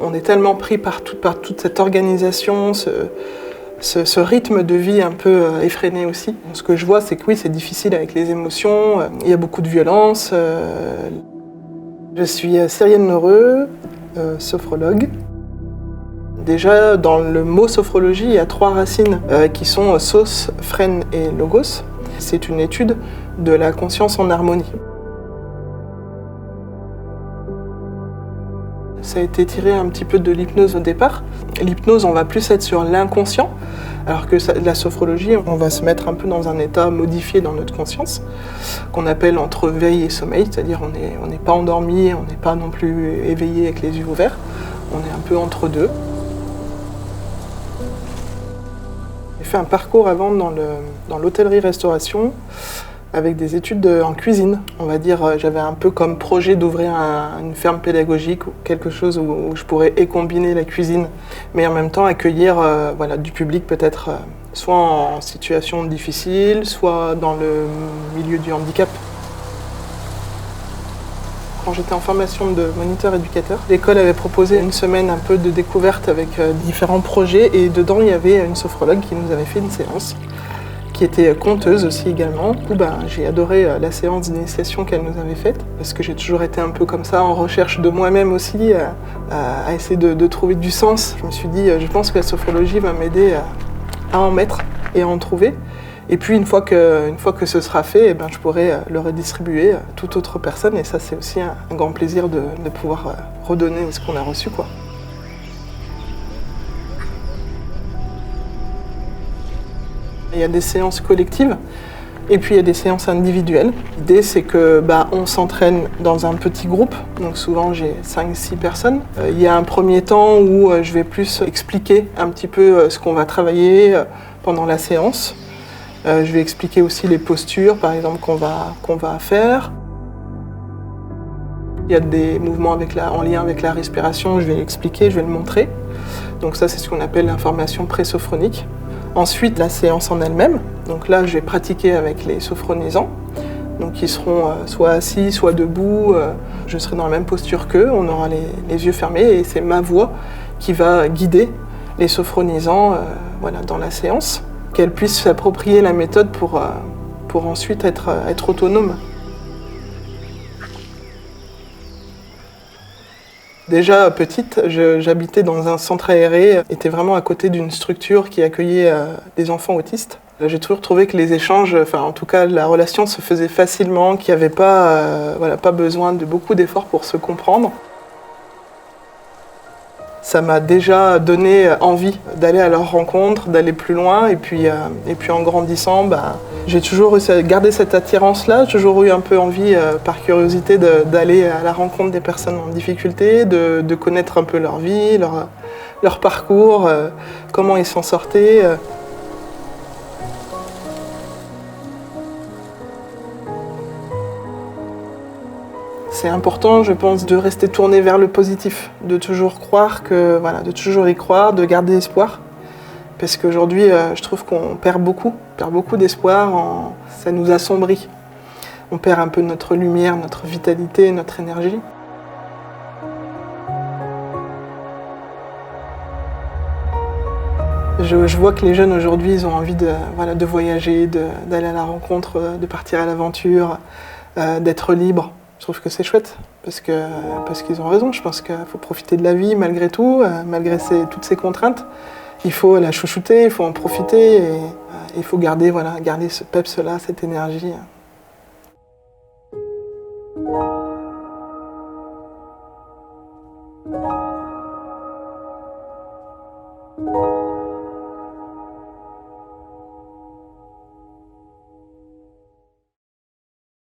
on est tellement pris par toute cette organisation, ce rythme de vie un peu effréné aussi. Ce que je vois, c'est que oui, c'est difficile avec les émotions, il y a beaucoup de violence. Je suis Cyrienne Lheureux, sophrologue. Déjà, dans le mot sophrologie, il y a 3 racines qui sont sos, phrène et logos. C'est une étude de la conscience en harmonie. Ça a été tiré un petit peu de l'hypnose au départ. L'hypnose, on va plus être sur l'inconscient, alors que la sophrologie, on va se mettre un peu dans un état modifié dans notre conscience, qu'on appelle entre veille et sommeil, c'est-à-dire on n'est pas endormi, on n'est pas non plus éveillé avec les yeux ouverts, on est un peu entre deux. J'ai fait un parcours avant dans l'hôtellerie-restauration, avec des études en cuisine. On va dire, j'avais un peu comme projet d'ouvrir une ferme pédagogique ou quelque chose où je pourrais combiner la cuisine, mais en même temps accueillir du public peut-être soit en situation difficile, soit dans le milieu du handicap. Quand j'étais en formation de moniteur éducateur, l'école avait proposé une semaine un peu de découverte avec différents projets et dedans il y avait une sophrologue qui nous avait fait une séance, qui était conteuse aussi également. Du coup, j'ai adoré la séance d'initiation qu'elle nous avait faite, parce que j'ai toujours été un peu comme ça, en recherche de moi-même aussi, à essayer de trouver du sens. Je me suis dit, je pense que la sophrologie va m'aider à en mettre et à en trouver. Et puis une fois que ce sera fait, je pourrai le redistribuer à toute autre personne. Et ça, c'est aussi un grand plaisir de pouvoir redonner ce qu'on a reçu, quoi. Il y a des séances collectives et puis il y a des séances individuelles. L'idée, c'est que on s'entraîne dans un petit groupe, donc souvent j'ai 5-6 personnes. Il y a un premier temps où je vais plus expliquer un petit peu ce qu'on va travailler pendant la séance. Je vais expliquer aussi les postures, par exemple, qu'on va faire. Il y a des mouvements en lien avec la respiration, je vais l'expliquer, je vais le montrer. Donc ça, c'est ce qu'on appelle l'information pré-sophronique. Ensuite, la séance en elle-même. Donc là, je vais pratiquer avec les sophronisants. Donc ils seront soit assis, soit debout. Je serai dans la même posture qu'eux. On aura les yeux fermés et c'est ma voix qui va guider les sophronisants dans la séance. Qu'elles puissent s'approprier la méthode pour ensuite être autonomes. Déjà petite, j'habitais dans un centre aéré, était vraiment à côté d'une structure qui accueillait des enfants autistes. J'ai toujours trouvé que les échanges, en tout cas la relation se faisait facilement, qu'il n'y avait pas besoin de beaucoup d'efforts pour se comprendre. Ça m'a déjà donné envie d'aller à leur rencontre, d'aller plus loin. Et puis en grandissant, j'ai toujours gardé cette attirance-là. J'ai toujours eu un peu envie, par curiosité, d'aller à la rencontre des personnes en difficulté, de connaître un peu leur vie, leur parcours, comment ils s'en sortaient. C'est important, je pense, de rester tourné vers le positif, de toujours croire de toujours y croire, de garder espoir. Parce qu'aujourd'hui, je trouve qu'on perd beaucoup d'espoir, ça nous assombrit. On perd un peu notre lumière, notre vitalité, notre énergie. Je vois que les jeunes aujourd'hui, ils ont envie de voyager, d'aller à la rencontre, de partir à l'aventure, d'être libre. Je trouve que c'est chouette, parce qu'ils ont raison. Je pense qu'il faut profiter de la vie malgré tout, malgré toutes ces contraintes. Il faut la chouchouter, il faut en profiter, et il faut garder ce peps-là, cette énergie.